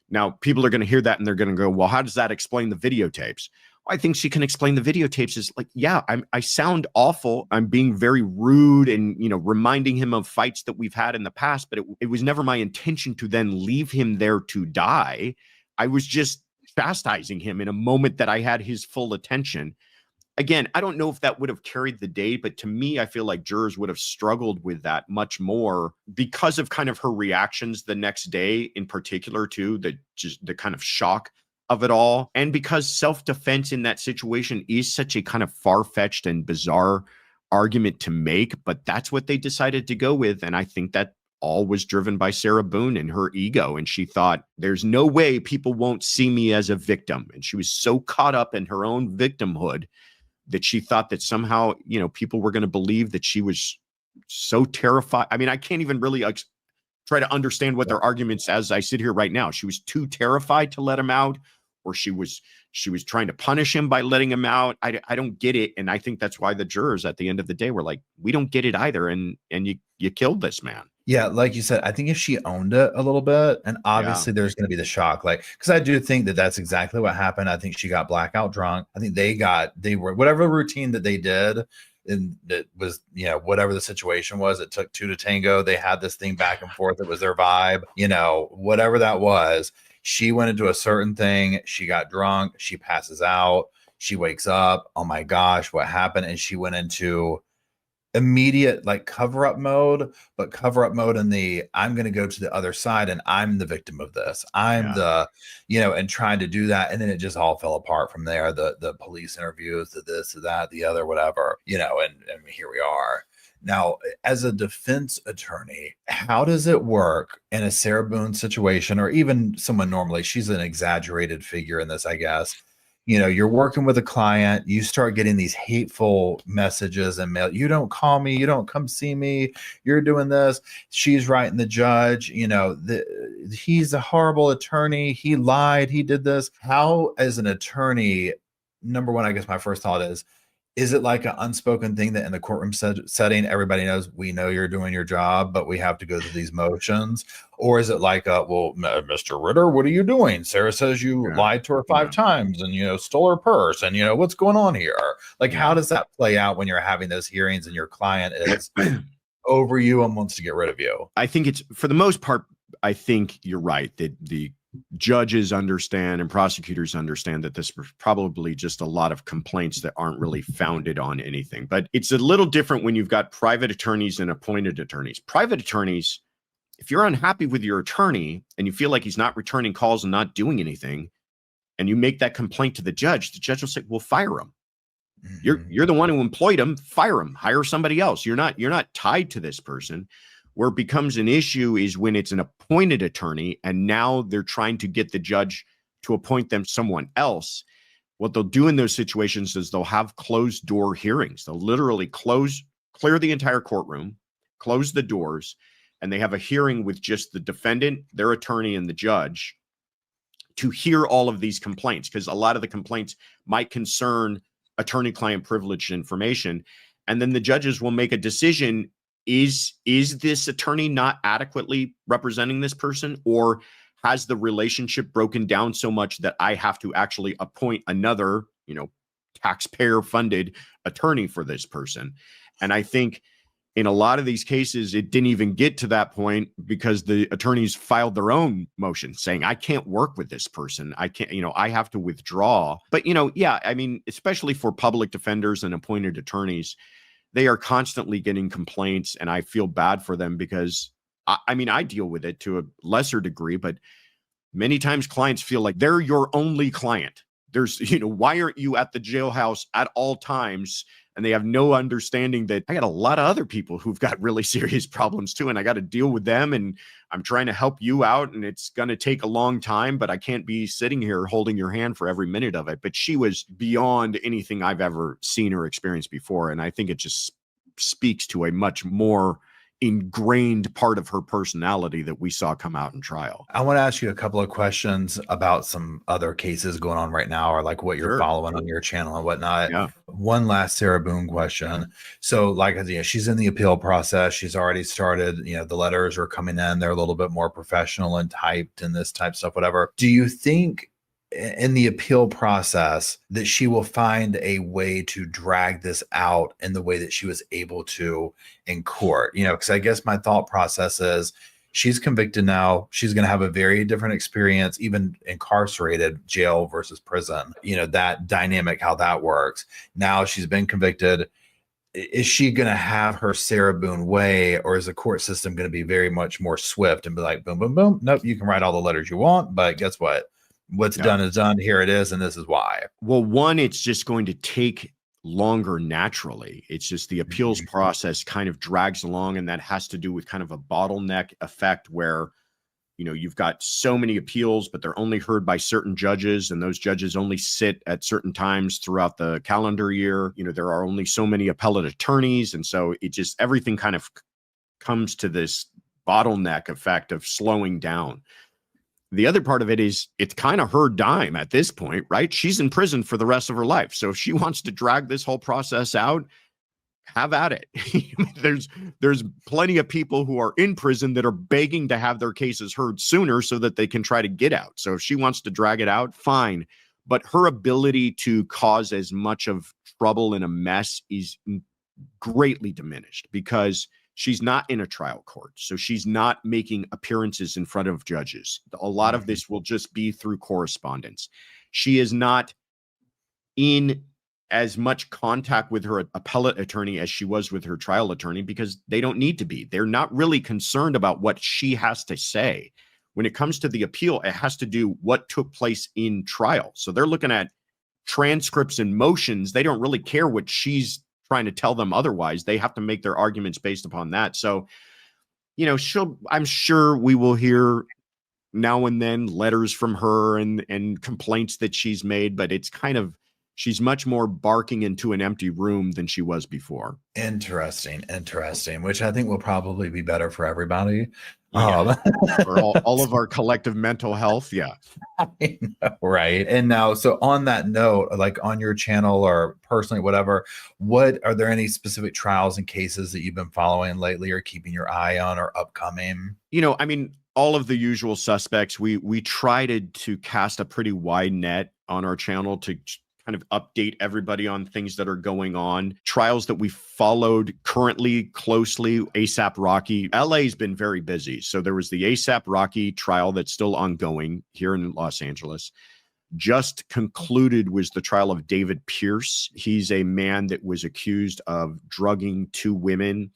[SPEAKER 2] Now, people are going to hear that and they're going to go, well, how does that explain the videotapes? I think she can explain the videotapes is like, yeah, I sound awful. I'm being very rude and, you know, reminding him of fights that we've had in the past, but it was never my intention to then leave him there to die. I was just chastising him in a moment that I had his full attention. Again, I don't know if that would have carried the day, but to me, I feel like jurors would have struggled with that much more because of kind of her reactions the next day, in particular, too, the kind of shock of it all. And because self-defense in that situation is such a kind of far-fetched and bizarre argument to make, but that's what they decided to go with. And I think that all was driven by Sarah Boone and her ego. And she thought, there's no way people won't see me as a victim. And she was so caught up in her own victimhood that she thought that somehow, you know, people were going to believe that she was so terrified. I mean, I can't even really try to understand what their arguments as I sit here right now. She was too terrified to let him out, or she was trying to punish him by letting him out. I don't get it. And I think that's why the jurors at the end of the day were like, we don't get it either. And you killed this man.
[SPEAKER 1] Yeah, like you said, I think if she owned it a little bit, and obviously there's going to be the shock, like, because I do think that that's exactly what happened. I think she got blackout drunk. I think they were whatever routine that they did, and it was, you know, whatever the situation was, it took two to tango. They had this thing back and forth. It was their vibe, you know, whatever that was. She went into a certain thing. She got drunk. She passes out. She wakes up. Oh my gosh, what happened? And she went into immediate like cover up mode, but cover up mode in the I'm going to go to the other side and I'm the victim of this. I'm
[SPEAKER 2] Yeah.
[SPEAKER 1] the, and trying to do that. And then it just all fell apart from there. The police interviews, the this, the that, the other, whatever, and here we are. Now, as a defense attorney, how does it work in a Sarah Boone situation, or even someone normally? She's an exaggerated figure in this, I guess. You're working with a client, you start getting these hateful messages and mail. You don't call me, you don't come see me, you're doing this. She's writing the judge, he's a horrible attorney. He lied, he did this. How, as an attorney, number one, I guess my first thought is it like an unspoken thing that in the courtroom setting, everybody knows, we know you're doing your job, but we have to go through these motions? Or is it like, well, Mr. Ritter, what are you doing? Sarah says you lied to her 5 times and, stole her purse and, what's going on here? Like, how does that play out when you're having those hearings and your client is over you and wants to get rid of you?
[SPEAKER 2] I think it's, for the most part, I think you're right that the judges understand and prosecutors understand that this was probably just a lot of complaints that aren't really founded on anything. But it's a little different when you've got private attorneys and appointed attorneys. Private attorneys, if you're unhappy with your attorney and you feel like he's not returning calls and not doing anything, and you make that complaint to the judge will say, well, fire him. Mm-hmm. You're the one who employed him. Fire him. Hire somebody else. You're not tied to this person. Where it becomes an issue is when it's an appointed attorney and now they're trying to get the judge to appoint them someone else. What they'll do in those situations is they'll have closed door hearings. They'll literally clear the entire courtroom, close the doors, and they have a hearing with just the defendant, their attorney, and the judge to hear all of these complaints, because a lot of the complaints might concern attorney-client privileged information. And then the judges will make a decision. Is this attorney not adequately representing this person, or has the relationship broken down so much that I have to actually appoint another, taxpayer funded attorney for this person? And I think in a lot of these cases, it didn't even get to that point because the attorneys filed their own motion saying, I can't work with this person. I can't, I have to withdraw. But, especially for public defenders and appointed attorneys, they are constantly getting complaints, and I feel bad for them because I deal with it to a lesser degree, but many times clients feel like they're your only client. There's, why aren't you at the jailhouse at all times? And they have no understanding that I got a lot of other people who've got really serious problems too, and I got to deal with them, and I'm trying to help you out, and it's going to take a long time, but I can't be sitting here holding your hand for every minute of it. But she was beyond anything I've ever seen or experienced before, and I think it just speaks to a much more ingrained part of her personality that we saw come out in trial.
[SPEAKER 1] I want to ask you a couple of questions about some other cases going on right now, or like what you're following on your channel and whatnot.
[SPEAKER 2] Yeah.
[SPEAKER 1] One last Sarah Boone question. So like, she's in the appeal process. She's already started, the letters are coming in. They're a little bit more professional and typed and this type stuff, whatever. Do you think in the appeal process that she will find a way to drag this out in the way that she was able to in court? Because I guess my thought process is she's convicted now. She's going to have a very different experience, even incarcerated, jail versus prison, that dynamic, how that works. Now she's been convicted. Is she going to have her Sarah Boone way, or is the court system going to be very much more swift and be like, boom, boom, boom? Nope, you can write all the letters you want, but guess what? What's done is done. Here it is. And this is why.
[SPEAKER 2] Well, one, it's just going to take longer naturally. It's just the appeals process kind of drags along, and that has to do with kind of a bottleneck effect where, you've got so many appeals, but they're only heard by certain judges, and those judges only sit at certain times throughout the calendar year. There are only so many appellate attorneys. And so it just, everything kind of comes to this bottleneck effect of slowing down. The other part of it is it's kind of her dime at this point, right? She's in prison for the rest of her life. So if she wants to drag this whole process out, have at it. There's plenty of people who are in prison that are begging to have their cases heard sooner so that they can try to get out. So if she wants to drag it out, fine. But her ability to cause as much of trouble and a mess is greatly diminished because she's not in a trial court. So she's not making appearances in front of judges. A lot of this will just be through correspondence. She is not in as much contact with her appellate attorney as she was with her trial attorney, because they don't need to be. They're not really concerned about what she has to say. When it comes to the appeal, it has to do what took place in trial. So they're looking at transcripts and motions. They don't really care what she's trying to tell them otherwise. They have to make their arguments based upon that. So, I'm sure we will hear now and then letters from her and complaints that she's made, but it's kind of, she's much more barking into an empty room than she was before.
[SPEAKER 1] Interesting, which I think will probably be better for everybody.
[SPEAKER 2] Yeah. For all of our collective mental health. Yeah.
[SPEAKER 1] I know, right. And now, so on that note, like on your channel or personally, whatever, are there any specific trials and cases that you've been following lately or keeping your eye on or upcoming?
[SPEAKER 2] All of the usual suspects. We tried to cast a pretty wide net on our channel to kind of update everybody on things that are going on. Trials that we followed currently closely, ASAP Rocky. LA's been very busy. So there was the ASAP Rocky trial that's still ongoing here in Los Angeles. Just concluded was the trial of David Pierce. He's a man that was accused of drugging 2 women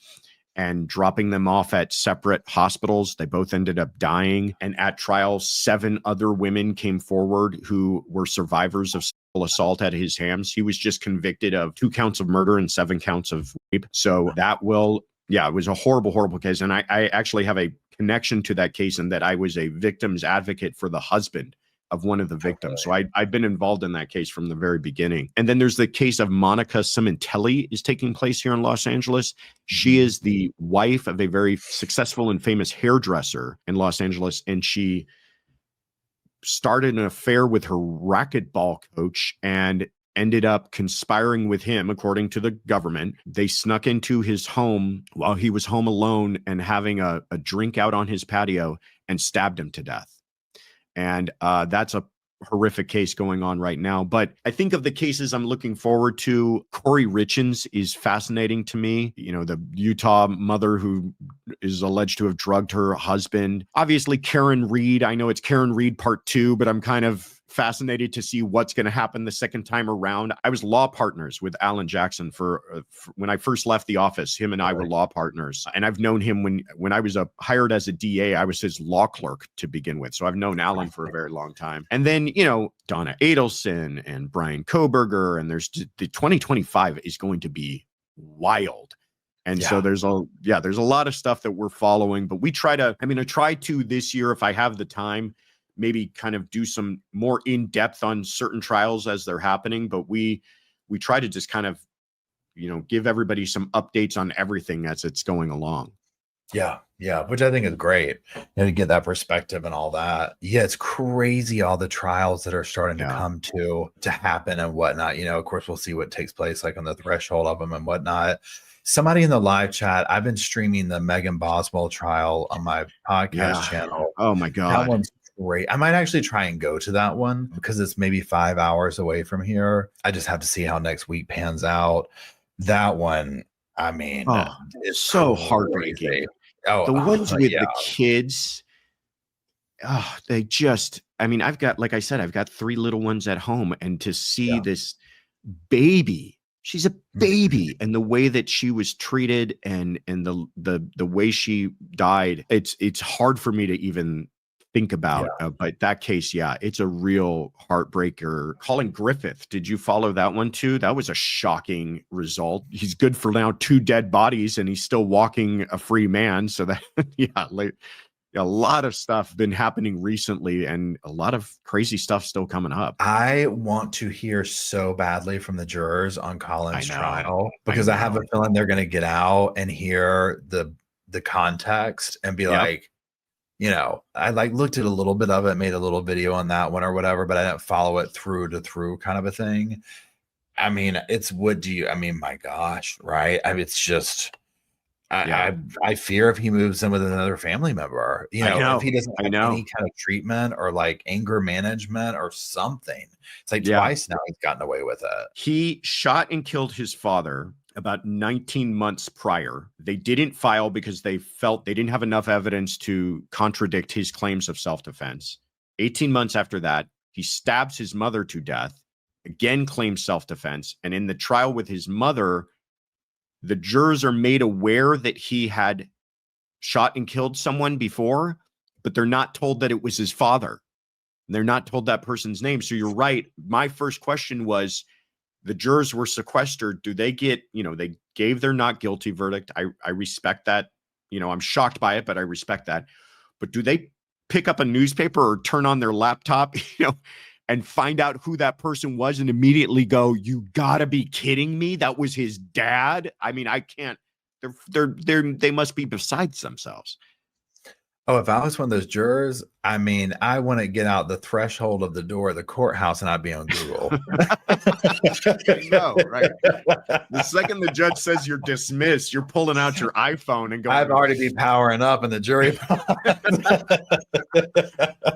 [SPEAKER 2] and dropping them off at separate hospitals. They both ended up dying. And at trial, 7 other women came forward who were survivors of sexual assault at his hands. He was just convicted of 2 counts of murder and 7 counts of rape. So it was a horrible, horrible case. And I actually have a connection to that case in that I was a victim's advocate for the husband of one of the victims. So I've been involved in that case from the very beginning. And then there's the case of Monica Cimentelli is taking place here in Los Angeles. She is the wife of a very successful and famous hairdresser in Los Angeles. And she started an affair with her racquetball coach and ended up conspiring with him, according to the government. They snuck into his home while he was home alone and having a drink out on his patio and stabbed him to death. And that's a horrific case going on right now. But I think of the cases I'm looking forward to, Corey Richins is fascinating to me. The Utah mother who is alleged to have drugged her husband. Obviously, Karen Reed. I know it's Karen Reed part 2, but I'm kind of fascinated to see what's going to happen the second time around. I was law partners with Alan Jackson for when I first left the office. Him and I were law partners, and I've known him when I was hired as a DA. I was his law clerk to begin with, so I've known Alan for a very long time. And then Donna Adelson and Brian Koberger, and there's the 2025 is going to be wild. And so there's a lot of stuff that we're following, but I try to this year, if I have the time, maybe kind of do some more in-depth on certain trials as they're happening. But we try to just kind of, give everybody some updates on everything as it's going along.
[SPEAKER 1] Yeah, which I think is great, to get that perspective and all that. Yeah, it's crazy all the trials that are starting to come to happen and whatnot. Of course, we'll see what takes place like on the threshold of them and whatnot. Somebody in the live chat, I've been streaming the Megan Boswell trial on my podcast channel.
[SPEAKER 2] Oh my God.
[SPEAKER 1] That one's great. I might actually try and go to that one because it's maybe 5 hours away from here. I just have to see how next week pans out. That one, it's
[SPEAKER 2] so heartbreaking. The ones with the kids, they just, I've got, like I said, I've got 3 little ones at home, and to see this baby, she's a baby, and the way that she was treated and the way she died, it's hard for me to even think about. But that case, it's a real heartbreaker. Colin Griffith, did you follow that one too? That was a shocking result. He's good for now 2 dead bodies, and he's still walking a free man. So that, a lot of stuff been happening recently, and a lot of crazy stuff still coming up.
[SPEAKER 1] I want to hear so badly from the jurors on Colin's trial, because I have a feeling they're going to get out and hear the context and be like, I looked at a little bit of it, made a little video on that one or whatever, but I didn't follow it through kind of a thing. It's my gosh, right? It's just, I fear if he moves in with another family member, if he doesn't have any kind of treatment or like anger management or something. It's like twice now he's gotten away with it.
[SPEAKER 2] He shot and killed his father about 19 months prior. They didn't file because they felt they didn't have enough evidence to contradict his claims of self-defense. 18 months after that, he stabs his mother to death. again claims self-defense. And in the trial with his mother, the jurors are made aware that he had shot and killed someone before, but they're not told that it was his father. They're not told that person's name. So you're right. My first question was, the jurors were sequestered. Do they get, they gave their not guilty verdict. I respect that. I'm shocked by it, but I respect that. But do they pick up a newspaper or turn on their laptop, and find out who that person was and immediately go, you gotta be kidding me? That was his dad? I mean, I can't, they must be besides themselves.
[SPEAKER 1] Oh, if I was one of those jurors, I mean, I wouldn't get out the threshold of the door of the courthouse and I'd be on Google.
[SPEAKER 2] No, right. The second the judge says you're dismissed, you're pulling out your iPhone and going.
[SPEAKER 1] I'd already be powering up in the jury box.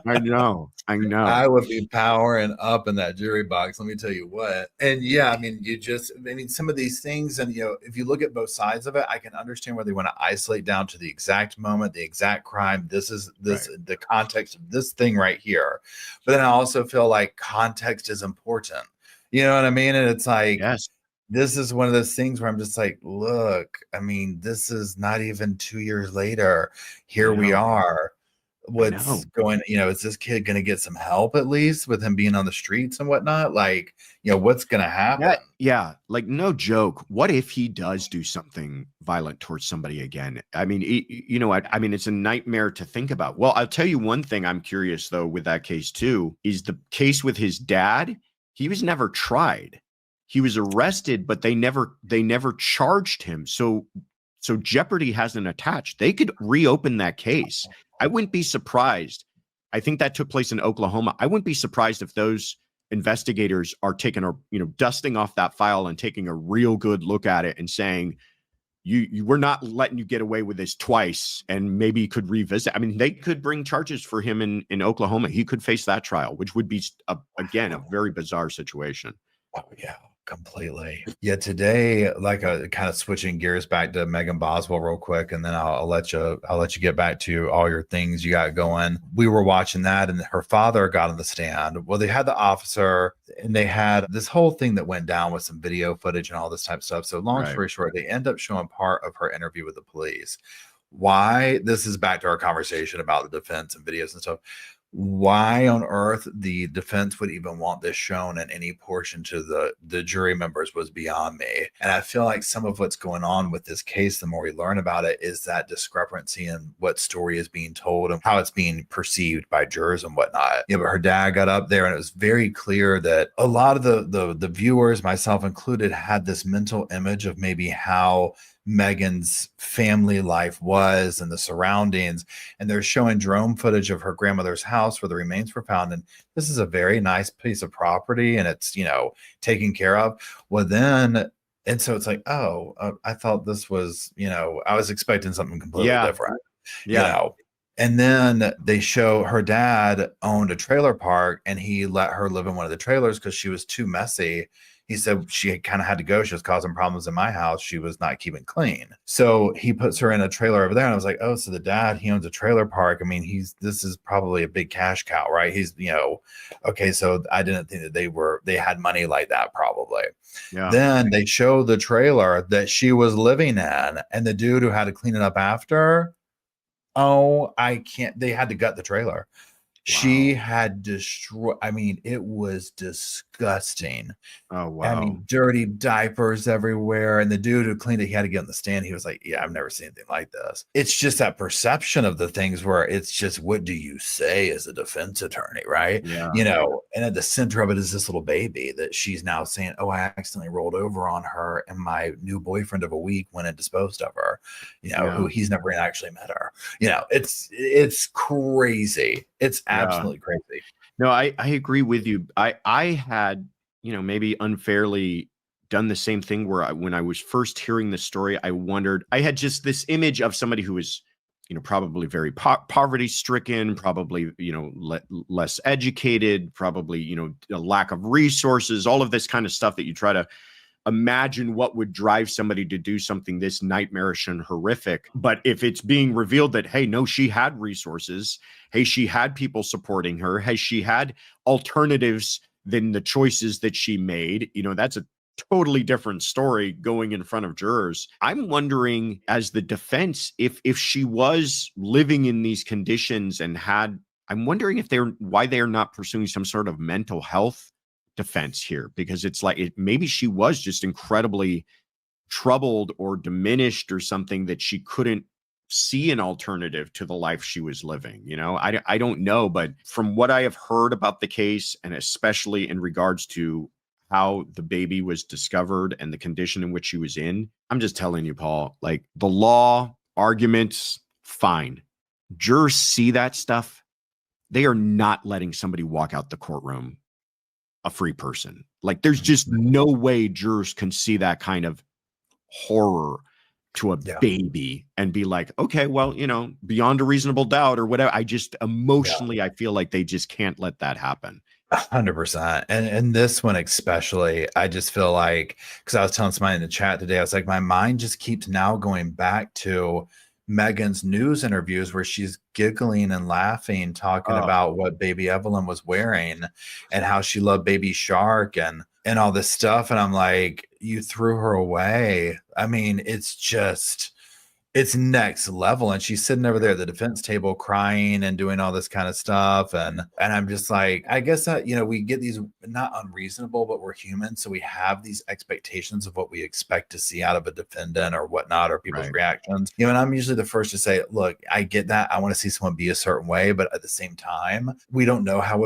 [SPEAKER 2] I know.
[SPEAKER 1] I would be powering up in that jury box. Let me tell you what. And yeah, I mean, some of these things, and if you look at both sides of it, I can understand where they want to isolate down to the exact moment, the exact crime. This is the context of this thing right here. But then I also feel like context is important. You know what I mean? And it's like,
[SPEAKER 2] yes.
[SPEAKER 1] This is one of those things where I'm just like, look, I mean, this is not even 2 years later. Here we are. What's going, is this kid going to get some help at least with him being on the streets and whatnot? Like, what's going to happen?
[SPEAKER 2] Yeah. Like, no joke. What if he does do something violent towards somebody again? I mean, it's a nightmare to think about. Well, I'll tell you one thing I'm curious, though, with that case, too, is the case with his dad. He was never tried. He was arrested, but they never charged him. So jeopardy hasn't attached. They could reopen that case. I wouldn't be surprised. I think that took place in Oklahoma. I wouldn't be surprised if those investigators are dusting off that file and taking a real good look at it and saying, you we're not letting you get away with this twice, and maybe you could revisit. I mean, they could bring charges for him in Oklahoma. He could face that trial, which would be, again, a very bizarre situation.
[SPEAKER 1] Oh, yeah. Completely. Yeah. Today, like kind of switching gears back to Megan Boswell real quick, and then I'll let you get back to all your things you got going. We were watching that, and her father got on the stand. Well, they had the officer, and they had this whole thing that went down with some video footage and all this type of stuff. So long story short, they end up showing part of her interview with the police. Why? This is back to our conversation about the defense and videos and stuff. Why on earth the defense would even want this shown in any portion to the jury members was beyond me. And I feel like some of what's going on with this case, the more we learn about it, is that discrepancy in what story is being told and how it's being perceived by jurors and whatnot. But her dad got up there, and it was very clear that a lot of the viewers, myself included, had this mental image of maybe how Megan's family life was and the surroundings, and they're showing drone footage of her grandmother's house where the remains were found, and this is a very nice piece of property, and it's taken care of. Well, then, and so it's like, I thought this was, I was expecting something completely different. And then they show her dad owned a trailer park, and he let her live in one of the trailers because she was too messy. He said she kind of had to go. She was causing problems in my house. She was not keeping clean. So he puts her in a trailer over there. And I was like, oh, so the dad, he owns a trailer park. I mean, this is probably a big cash cow, right? He's, okay. So I didn't think that they had money like that probably. Yeah. Then they show the trailer that she was living in, and the dude who had to clean it up after, they had to gut the trailer. She had destroyed, I mean, it was disgusting. Oh, wow. I mean, dirty diapers everywhere. And the dude who cleaned it, he had to get on the stand. He was like, yeah, I've never seen anything like this. It's just that perception of the things where it's just, what do you say as a defense attorney, right? Yeah. And at the center of it is this little baby that she's now saying, oh, I accidentally rolled over on her, and my new boyfriend of a week went and disposed of her, who he's never actually met her. It's crazy. It's absolutely crazy.
[SPEAKER 2] No, I agree with you. I had, maybe unfairly done the same thing where when I was first hearing the story, I wondered, I had just this image of somebody who was, probably very poverty stricken, probably, less educated, probably, a lack of resources, all of this kind of stuff that you try to imagine what would drive somebody to do something this nightmarish and horrific. But if it's being revealed that, hey, no, she had resources, hey, she had people supporting her, hey, she had alternatives than the choices that she made. That's a totally different story going in front of jurors. I'm wondering, as the defense, if she was living in these conditions and I'm wondering why they're not pursuing some sort of mental health defense here, because it's like maybe she was just incredibly troubled or diminished or something, that she couldn't see an alternative to the life she was living. I don't know, but from what I have heard about the case, and especially in regards to how the baby was discovered and the condition in which she was in, I'm just telling you, Paul, like, the law arguments, fine. Jurors see that stuff. They are not letting somebody walk out the courtroom a free person. Like, there's just no way jurors can see that kind of horror to a baby and be like, okay, well, beyond a reasonable doubt or whatever. I just emotionally, I feel like they just can't let that happen.
[SPEAKER 1] 100%. And this one especially, I just feel like, because I was telling somebody in the chat today, I was like, my mind just keeps now going back to Megan's news interviews where she's giggling and laughing, talking about what baby Evelyn was wearing and how she loved baby Shark and all this stuff. And I'm like, you threw her away. I mean, it's next level. And she's sitting over there at the defense table crying and doing all this kind of stuff. And I'm just like, I guess that, we get these, not unreasonable, but we're human. So we have these expectations of what we expect to see out of a defendant or whatnot, or people's reactions. And I'm usually the first to say, look, I get that. I want to see someone be a certain way. But at the same time, we don't know how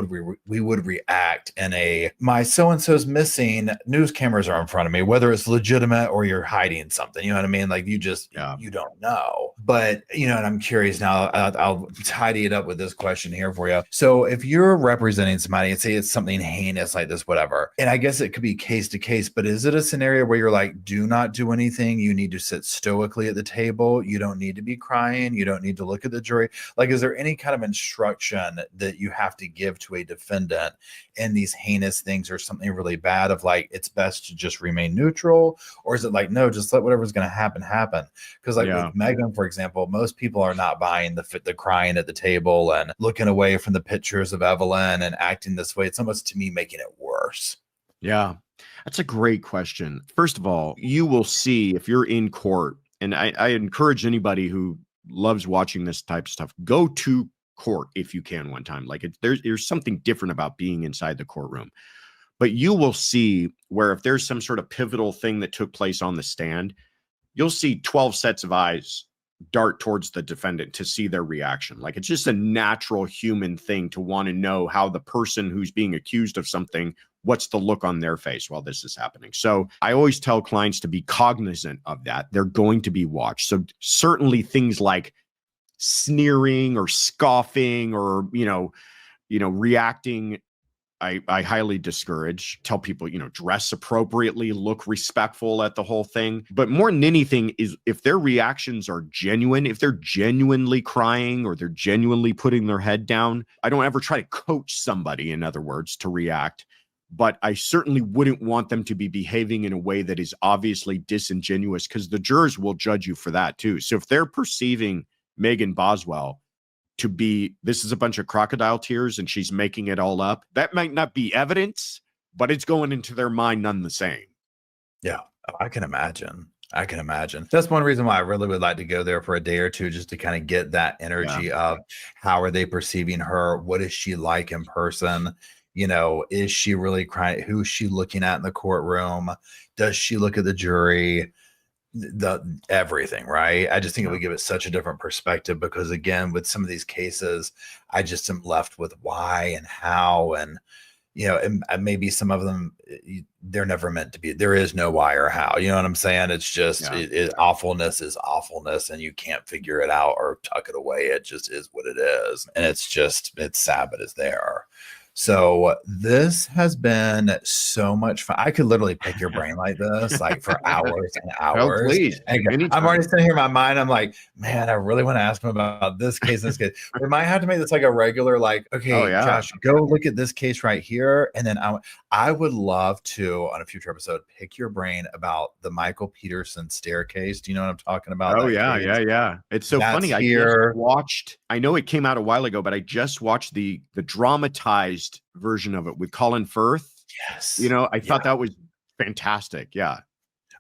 [SPEAKER 1] we would react in my so-and-so's missing, news cameras are in front of me, whether it's legitimate or you're hiding something. You know what I mean? Like, you just, you don't know. But and I'm curious now, I'll tidy it up with this question here for you. So if you're representing somebody and say it's something heinous like this, whatever, and I guess it could be case to case, but is it a scenario where you're like, do not do anything, you need to sit stoically at the table, you don't need to be crying, you don't need to look at the jury? Like, is there any kind of instruction that you have to give to a defendant in these heinous things, or something really bad, of like, it's best to just remain neutral? Or is it like, no, just let whatever's going to happen happen? Because with Megan, for example, most people are not buying the crying at the table and looking away from the pictures of Evelyn and acting this way. It's almost, to me, making it worse.
[SPEAKER 2] Yeah, that's a great question. First of all, you will see if you're in court, and I encourage anybody who loves watching this type of stuff, go to court if you can one time. Like, there's something different about being inside the courtroom. But you will see where if there's some sort of pivotal thing that took place on the stand, you'll see 12 sets of eyes dart towards the defendant to see their reaction. Like, it's just a natural human thing to want to know how the person who's being accused of something, what's the look on their face while this is happening. So I always tell clients to be cognizant of that. They're going to be watched. So certainly things like sneering or scoffing or, reacting, I highly discourage. Tell people, dress appropriately, look respectful at the whole thing. But more than anything is if their reactions are genuine, if they're genuinely crying or they're genuinely putting their head down, I don't ever try to coach somebody, in other words, to react. But I certainly wouldn't want them to be behaving in a way that is obviously disingenuous, because the jurors will judge you for that too. So if they're perceiving Megan Boswell to be, this is a bunch of crocodile tears and she's making it all up, that might not be evidence, but it's going into their mind none the same.
[SPEAKER 1] Yeah, I can imagine. That's one reason why I really would like to go there for a day or two, just to kind of get that energy of how are they perceiving her? What is she like in person? Is she really crying? Who is she looking at in the courtroom? Does she look at the jury? Everything, right? I just think it would give it such a different perspective, because again, with some of these cases, I just am left with why and how, and and maybe some of them, they're never meant to be. There is no why or how. You know what I'm saying? It's just awfulness is awfulness, and you can't figure it out or tuck it away. It just is what it is, and it's sad, but it's there. So this has been so much fun. I could literally pick your brain like this, like for hours and hours.
[SPEAKER 2] Oh, please.
[SPEAKER 1] I'm already sitting here in my mind. I'm like, man, I really want to ask him about this case, this case. We might have to make this like a regular, like, okay, Josh, go look at this case right here. And then I would love to, on a future episode, pick your brain about the Michael Peterson staircase. Do you know what I'm talking about?
[SPEAKER 2] Oh, yeah. It's so funny. I just watched, I know it came out a while ago, but I just watched the dramatized version of it with Colin Firth. You
[SPEAKER 1] Yes.
[SPEAKER 2] know, I
[SPEAKER 1] Yeah.
[SPEAKER 2] thought that was fantastic. Yeah.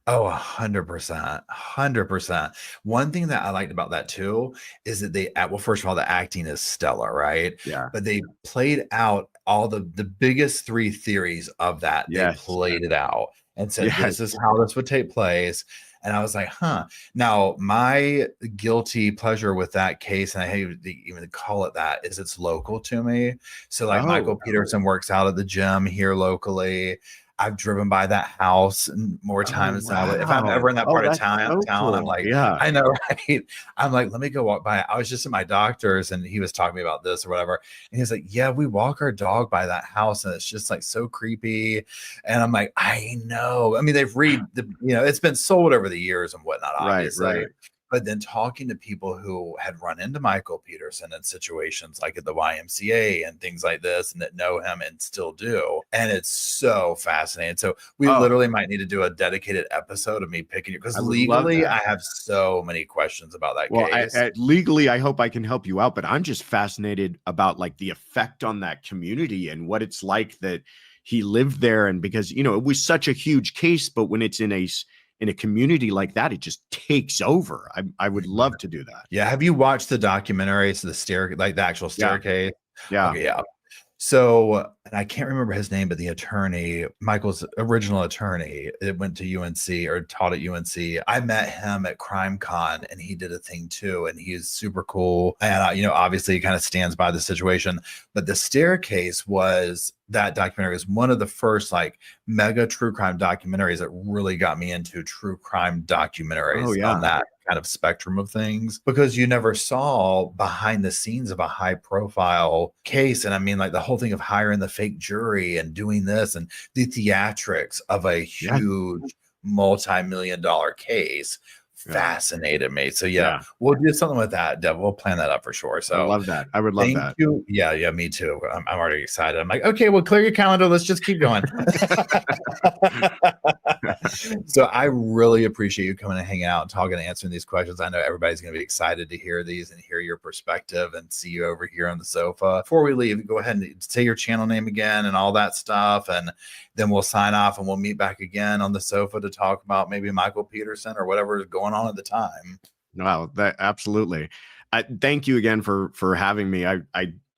[SPEAKER 1] Oh, 100%, 100%. One thing that I liked about that too is that well, first of all, the acting is stellar, right?
[SPEAKER 2] Yeah.
[SPEAKER 1] But they played out all the biggest 3 theories of that. They
[SPEAKER 2] Yes.
[SPEAKER 1] played it out and said,
[SPEAKER 2] Yes.
[SPEAKER 1] "This is how this would take place." And I was like, "Huh." Now, my guilty pleasure with that case, and I hate to even call it that, is it's local to me. So, like,
[SPEAKER 2] Oh,
[SPEAKER 1] Michael Peterson works out at the gym here locally. I've driven by that house more
[SPEAKER 2] oh,
[SPEAKER 1] times than I would if I'm
[SPEAKER 2] wow.
[SPEAKER 1] ever in that
[SPEAKER 2] Oh,
[SPEAKER 1] part of
[SPEAKER 2] that's
[SPEAKER 1] town,
[SPEAKER 2] so
[SPEAKER 1] I'm
[SPEAKER 2] cool.
[SPEAKER 1] like,
[SPEAKER 2] Yeah.
[SPEAKER 1] I know, right? I'm like, let me go walk by. I was just at my doctor's and he was talking to me about this or whatever. And he's like, yeah, we walk our dog by that house and it's just like so creepy. And I'm like, I know. I mean, it's been sold over the years and whatnot,
[SPEAKER 2] Right,
[SPEAKER 1] obviously.
[SPEAKER 2] right.
[SPEAKER 1] But then talking to people who had run into Michael Peterson in situations like at the YMCA and things like this, and that know him and still do. And it's so fascinating. So we
[SPEAKER 2] Oh,
[SPEAKER 1] literally might need to do a dedicated episode of me picking you because
[SPEAKER 2] I would love
[SPEAKER 1] legally
[SPEAKER 2] that.
[SPEAKER 1] I have so many questions about that
[SPEAKER 2] Well,
[SPEAKER 1] case.
[SPEAKER 2] legally, I hope I can help you out, but I'm just fascinated about like the effect on that community and what it's like that he lived there. And because, you know, it was such a huge case, but when it's in a community like that, it just takes over. I would love to do that.
[SPEAKER 1] Yeah. Have you watched the documentaries, like the actual
[SPEAKER 2] Yeah.
[SPEAKER 1] staircase?
[SPEAKER 2] Yeah.
[SPEAKER 1] Okay, yeah. So, and I can't remember his name, but the attorney, Michael's original attorney, it went to UNC or taught at UNC. I met him at CrimeCon and he did a thing too. And he's super cool. And, obviously he kind of stands by the situation. But the staircase that documentary was one of the first like mega true crime documentaries that really got me into true crime
[SPEAKER 2] Oh,
[SPEAKER 1] documentaries on
[SPEAKER 2] yeah.
[SPEAKER 1] that kind of spectrum of things because you never saw behind the scenes of a high profile case. And I mean, like the whole thing of hiring the fake jury and doing this and the theatrics of a
[SPEAKER 2] Yeah.
[SPEAKER 1] huge multi-million dollar case
[SPEAKER 2] Yeah.
[SPEAKER 1] fascinated me. So yeah,
[SPEAKER 2] Yeah.
[SPEAKER 1] we'll do something with that, Deb. We'll plan that up for sure.
[SPEAKER 2] I would
[SPEAKER 1] So
[SPEAKER 2] love that. I would love
[SPEAKER 1] thank
[SPEAKER 2] that.
[SPEAKER 1] you. Yeah, me too. I'm already excited. I'm like, okay, well, clear your calendar. Let's just keep going. So I really appreciate you coming and hanging out and talking and answering these questions. I know everybody's going to be excited to hear these and hear your perspective and see you over here on the sofa. Before we leave, go ahead and say your channel name again and all that stuff. And then we'll sign off and we'll meet back again on the sofa to talk about maybe Michael Peterson or whatever is going on at the time.
[SPEAKER 2] Wow, that absolutely. Thank you again for having me.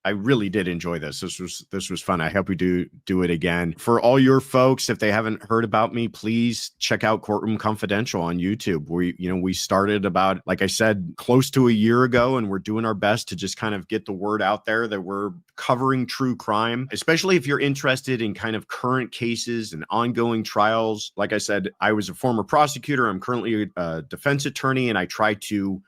[SPEAKER 2] I really did enjoy this. This was fun. I hope we do it again. For all your folks, if they haven't heard about me, please check out Courtroom Confidential on YouTube. We started about, like I said, close to a year ago, and we're doing our best to just kind of get the word out there that we're covering true crime, especially if you're interested in kind of current cases and ongoing trials. Like I said, I was a former prosecutor. I'm currently a defense attorney, and I try to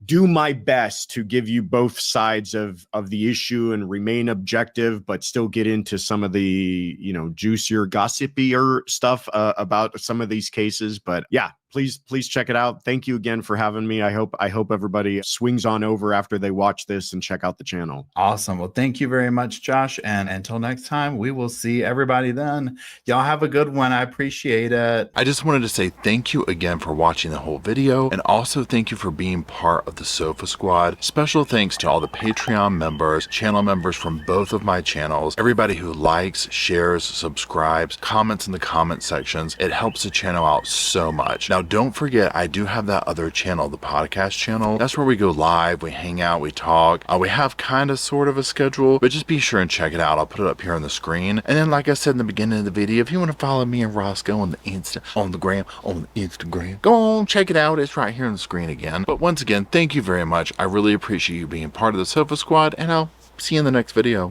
[SPEAKER 2] do my best to give you both sides of the issue and remain objective, but still get into some of the, juicier, gossipier stuff about some of these cases. But yeah, please check it out. Thank you again for having me. I hope everybody swings on over after they watch this and check out the channel.
[SPEAKER 1] Awesome. Well, thank you very much, Josh. And until next time, we will see everybody then. Y'all have a good one. I appreciate it. I just wanted to say thank you again for watching the whole video. And also thank you for being part of the Sofa Squad. Special thanks to all the Patreon members, channel members from both of my channels, everybody who likes, shares, subscribes, comments in the comment sections. It helps the channel out so much. Now, don't forget, I do have that other channel, the podcast channel. That's where we go live, we hang out, we talk. We have kind of sort of a schedule, but just be sure and check it out. I'll put it up here on the screen. And then, like I said in the beginning of the video, if you want to follow me and Roscoe on the Instagram, go on, check it out. It's right here on the screen again. But once again, thank you very much. I really appreciate you being part of the Sofa Squad, and I'll see you in the next video.